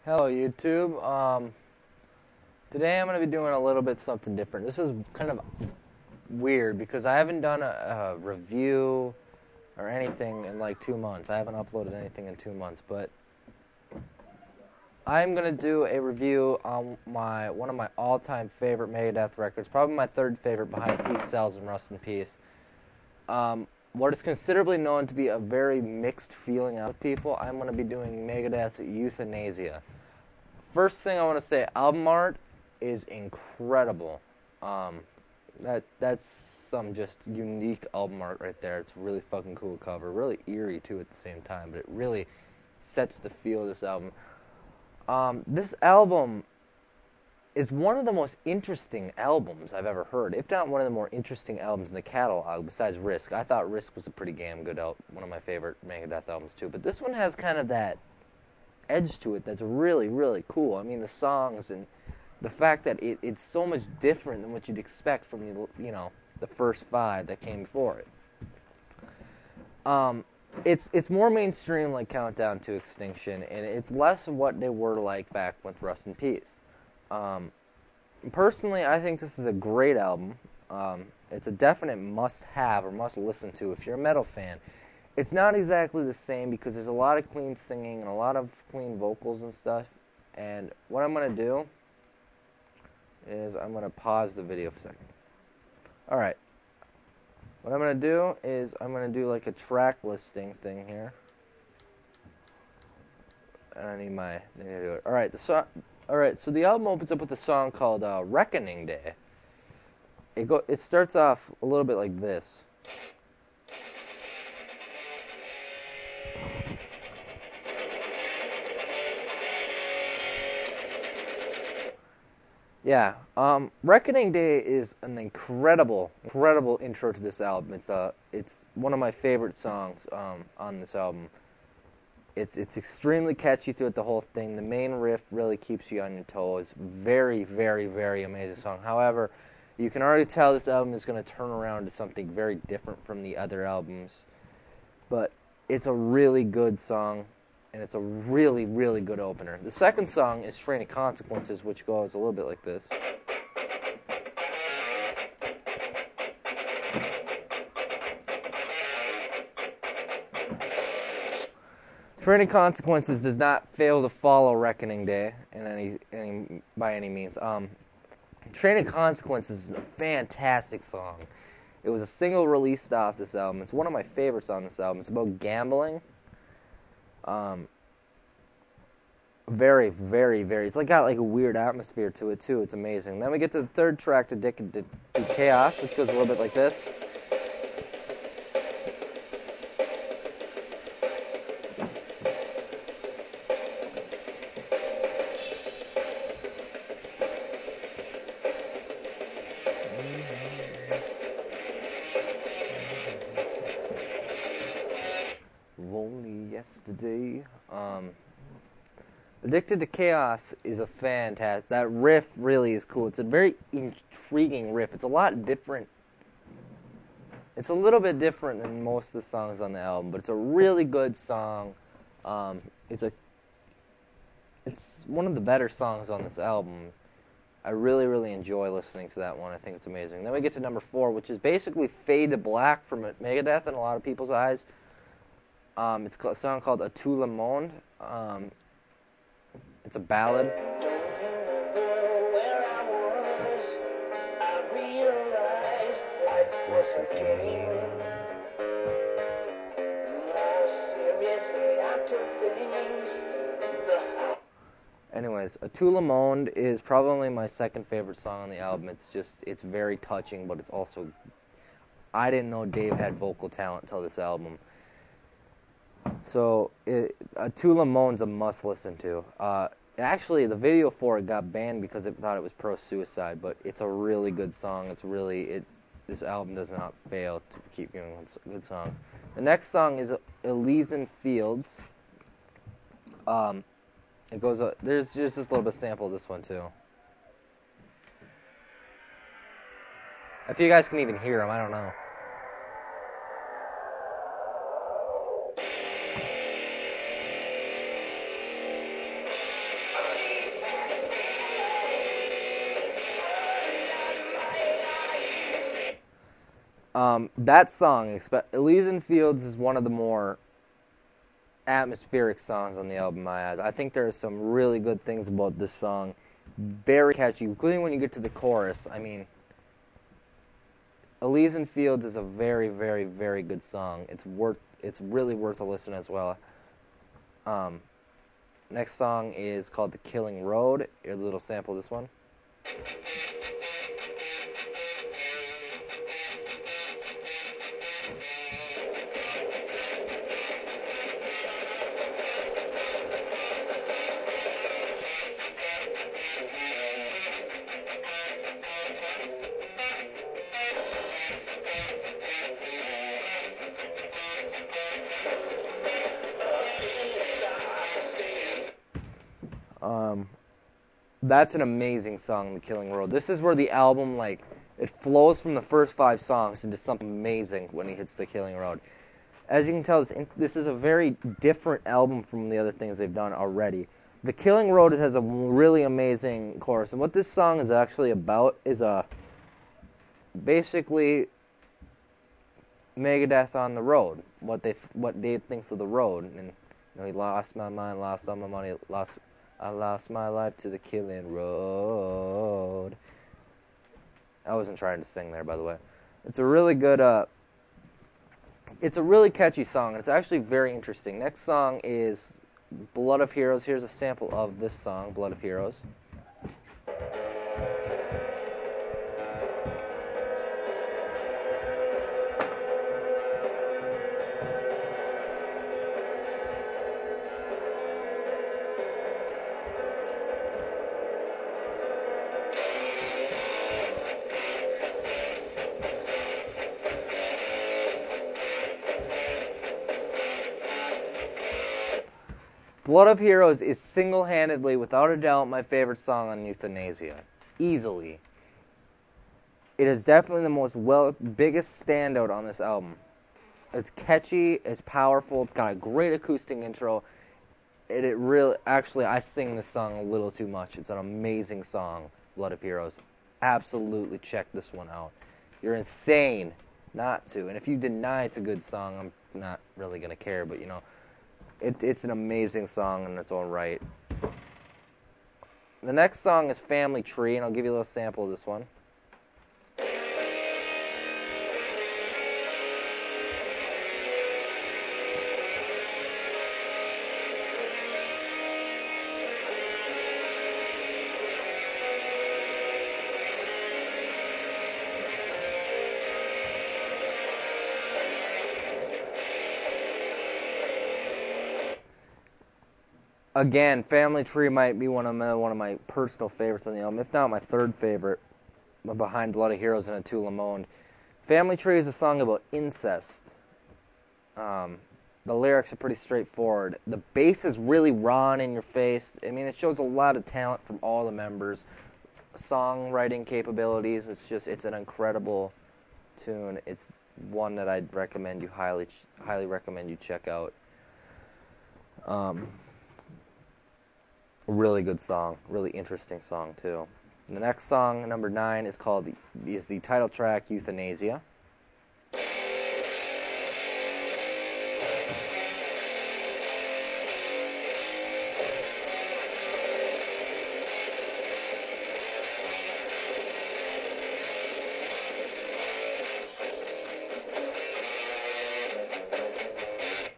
Hello YouTube. Today I'm going to be doing a little bit something different. This is kind of weird because I haven't done a review or anything in like 2 months. I haven't uploaded anything in 2 months, but I'm going to do a review on one of my all-time favorite Megadeth records, probably my third favorite behind Peace Sells and Rust in Peace. What is considerably known to be a very mixed feeling out of people, I'm going to be doing Megadeth's Euthanasia. First thing I want to say, album art is incredible. That's some just unique album art right there. It's a really fucking cool cover, really eerie too at the same time, but it really sets the feel of this album. This album is one of the most interesting albums I've ever heard, if not one of the more interesting albums in the catalog besides Risk. I thought Risk was a pretty damn good album, one of my favorite Megadeth albums too, but this one has kind of that edge to it that's really, really cool. I mean, the songs and the fact that it's so much different than what you'd expect from the first five that came before it. It's more mainstream, like Countdown to Extinction, and it's less of what they were like back with Rust in Peace. Personally, I think this is a great album. It's a definite must-have or must-listen to if you're a metal fan. It's not exactly the same because there's a lot of clean singing and a lot of clean vocals and stuff. And what I'm going to do is I'm going to pause the video for a second. Alright. What I'm going to do is I'm going to do like a track listing thing here. And I need to do it. Alright, so the album opens up with a song called Reckoning Day. It starts off a little bit like this. Yeah, Reckoning Day is an incredible intro to this album. It's one of my favorite songs on this album. It's extremely catchy throughout the whole thing. The main riff really keeps you on your toes. Very, very, very amazing song. However, you can already tell this album is going to turn around to something very different from the other albums. But it's a really good song. And it's a really, really good opener. The second song is Train of Consequences, which goes a little bit like this. Train of Consequences does not fail to follow Reckoning Day by any means. Train of Consequences is a fantastic song. It was a single released off this album. It's one of my favorites on this album. It's about gambling. Very, very, very. It's got like a weird atmosphere to it too. It's amazing. Then we get to the third track, Addicted to Chaos, which goes a little bit like this. Only yesterday. Addicted to Chaos is a fantastic. That riff really is cool. It's a very intriguing riff. It's a lot different. It's a little bit different than most of the songs on the album, but it's a really good song. It's one of the better songs on this album. I really, really enjoy listening to that one. I think it's amazing. Then we get to number 4, which is basically Fade to Black from Megadeth in a lot of people's eyes. It's a song called A Tout Le Monde. It's a ballad. Where I realized life was a game. More seriously, I took things. Anyways, A Tout Le Monde is probably my second favorite song on the album. It's very touching, but it's also, I didn't know Dave had vocal talent until this album. So, A Tout Le Monde's a must listen to. Actually, the video for it got banned because it thought it was pro-suicide, but it's a really good song. This album does not fail to keep giving a good song. The next song is Elysian Fields. It goes. There's just this little bit of sample of this one too. If you guys can even hear them, I don't know. That song, Elysian Fields, is one of the more atmospheric songs on the album, in my eyes. I think there are some really good things about this song. Very catchy, including when you get to the chorus. I mean, Elysian Fields is a very, very, very good song. It's really worth a listen as well. Next song is called The Killing Road. Here's a little sample of this one. That's an amazing song, The Killing Road. This is where the album, like, it flows from the first 5 songs into something amazing when he hits The Killing Road. As you can tell, this is a very different album from the other things they've done already. The Killing Road has a really amazing chorus, and what this song is actually about is basically Megadeth on the road. What Dave thinks of the road, and he lost my mind, lost all my money, I lost my life to the killing road. I wasn't trying to sing there, by the way. It's a really good, it's a really catchy song, and it's actually very interesting. Next song is Blood of Heroes. Here's a sample of this song, Blood of Heroes. Blood of Heroes is single-handedly, without a doubt, my favorite song on Euthanasia. Easily. It is definitely the biggest standout on this album. It's catchy, it's powerful, it's got a great acoustic intro. It really, actually, I sing this song a little too much. It's an amazing song, Blood of Heroes. Absolutely check this one out. You're insane not to. And if you deny it's a good song, I'm not really going to care, but it's an amazing song in its own right. The next song is Family Tree, and I'll give you a little sample of this one. Again, Family Tree might be one of my personal favorites on the album, if not my third favorite, behind Blood of Heroes and A Tout Le Monde. Family Tree is a song about incest. The lyrics are pretty straightforward. The bass is really raw and in your face. I mean, it shows a lot of talent from all the members. Songwriting capabilities. It's an incredible tune. It's one that I'd recommend you highly recommend you check out. Really good song, really interesting song too. The next song, number 9, is the title track, Euthanasia.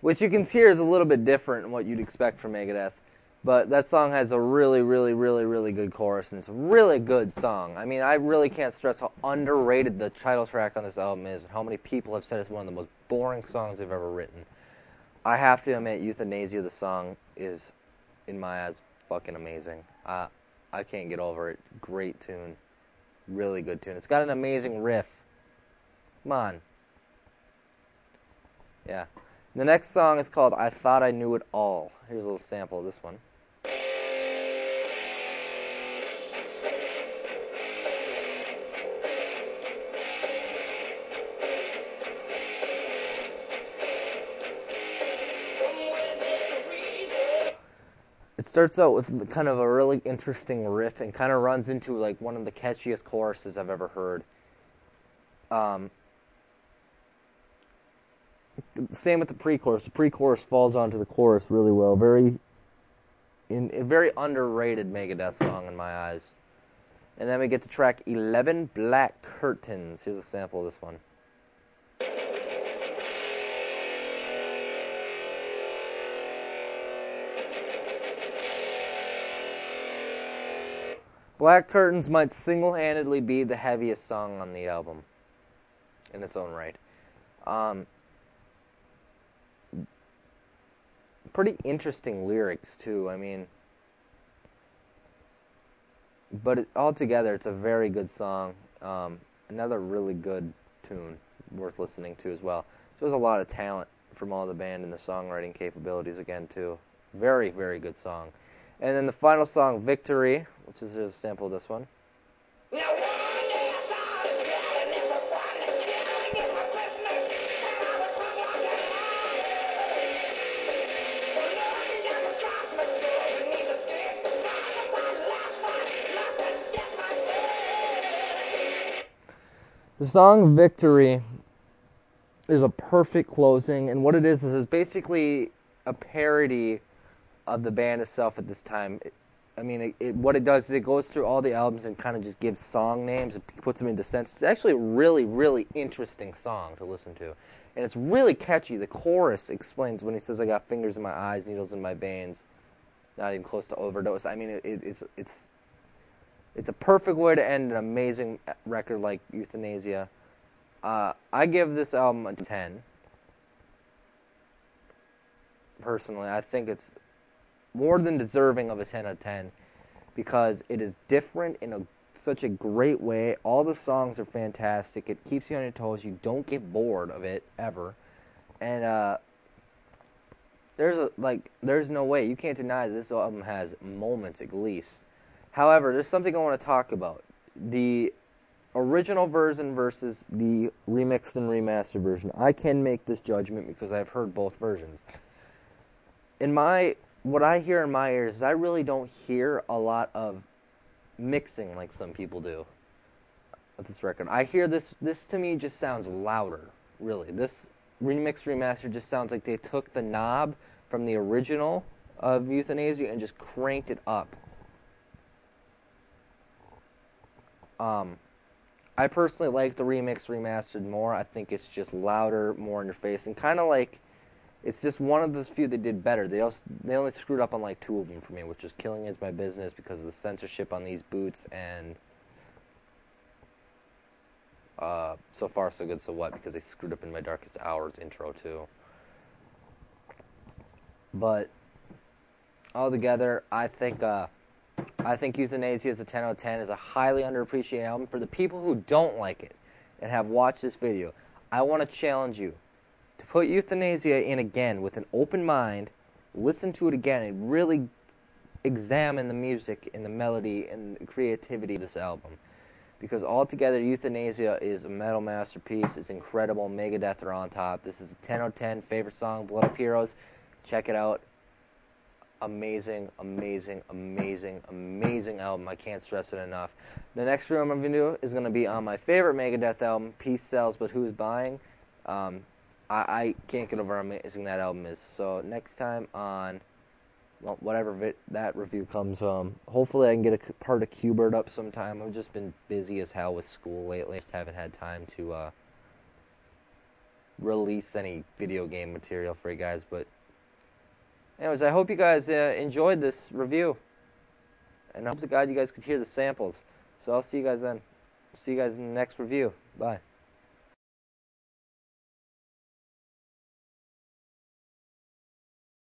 Which you can hear is a little bit different than what you'd expect from Megadeth. But that song has a really, really, really, really good chorus, and it's a really good song. I mean, I really can't stress how underrated the title track on this album is, and how many people have said it's one of the most boring songs they've ever written. I have to admit, Euthanasia, the song, is, in my eyes, fucking amazing. I can't get over it. Great tune. Really good tune. It's got an amazing riff. Come on. Yeah. The next song is called I Thought I Knew It All. Here's a little sample of this one. It starts out with kind of a really interesting riff and kind of runs into like one of the catchiest choruses I've ever heard. same with the pre-chorus. The pre-chorus falls onto the chorus really well. A very underrated Megadeth song in my eyes. And then we get to track 11, Black Curtains. Here's a sample of this one. Black Curtains might single-handedly be the heaviest song on the album in its own right. Pretty interesting lyrics, too. I mean, but altogether, it's a very good song. Another really good tune, worth listening to as well. Shows a lot of talent from all the band and the songwriting capabilities again, too. Very, very good song. And then the final song, Victory, which is a sample of this one. The song Victory is a perfect closing, and what it is it's basically a parody of the band itself at this time. What it does is it goes through all the albums and kind of just gives song names and puts them into sentences. It's actually a really, really interesting song to listen to, and it's really catchy. The chorus explains when he says, "I got fingers in my eyes, needles in my veins, not even close to overdose." I mean, it's a perfect way to end an amazing record like Euthanasia. I give this album a 10. Personally, I think it's more than deserving of a 10 out of 10 because it is different in such a great way. All the songs are fantastic. It keeps you on your toes. You don't get bored of it ever. And there's no way. You can't deny that this album has moments at least. However, there's something I want to talk about. The original version versus the remixed and remastered version. I can make this judgment because I've heard both versions. What I hear in my ears is I really don't hear a lot of mixing like some people do with this record. I hear this to me just sounds louder, really. This remix remaster just sounds like they took the knob from the original of Euthanasia and just cranked it up. I personally like the remix remastered more. I think it's just louder, more in your face, and kind of like it's just one of the few that did better. They only screwed up on like 2 of them for me, which is Killing Is My Business because of the censorship on these boots, and So Far So Good So What because they screwed up in My Darkest Hours intro too. But altogether, I think Euthanasia is a 10 out of 10. Is a highly underappreciated album. For the people who don't like it and have watched this video, I want to challenge you to put Euthanasia in again with an open mind, listen to it again, and really examine the music and the melody and the creativity of this album. Because altogether, Euthanasia is a metal masterpiece. It's incredible. Megadeth are on top. This is a 10 out of 10. Favorite song, Blood Up Heroes. Check it out. Amazing, amazing, amazing, amazing album. I can't stress it enough. The next video I'm going to do is going to be on my favorite Megadeth album, Peace Sells, But Who's Buying? I can't get over how amazing that album is. So next time on, well, whatever that review comes, hopefully I can get a part of Q-Bird up sometime. I've just been busy as hell with school lately. Just haven't had time to release any video game material for you guys, but anyways, I hope you guys enjoyed this review, and I hope to God you guys could hear the samples. So I'll see you guys then. See you guys in the next review. Bye.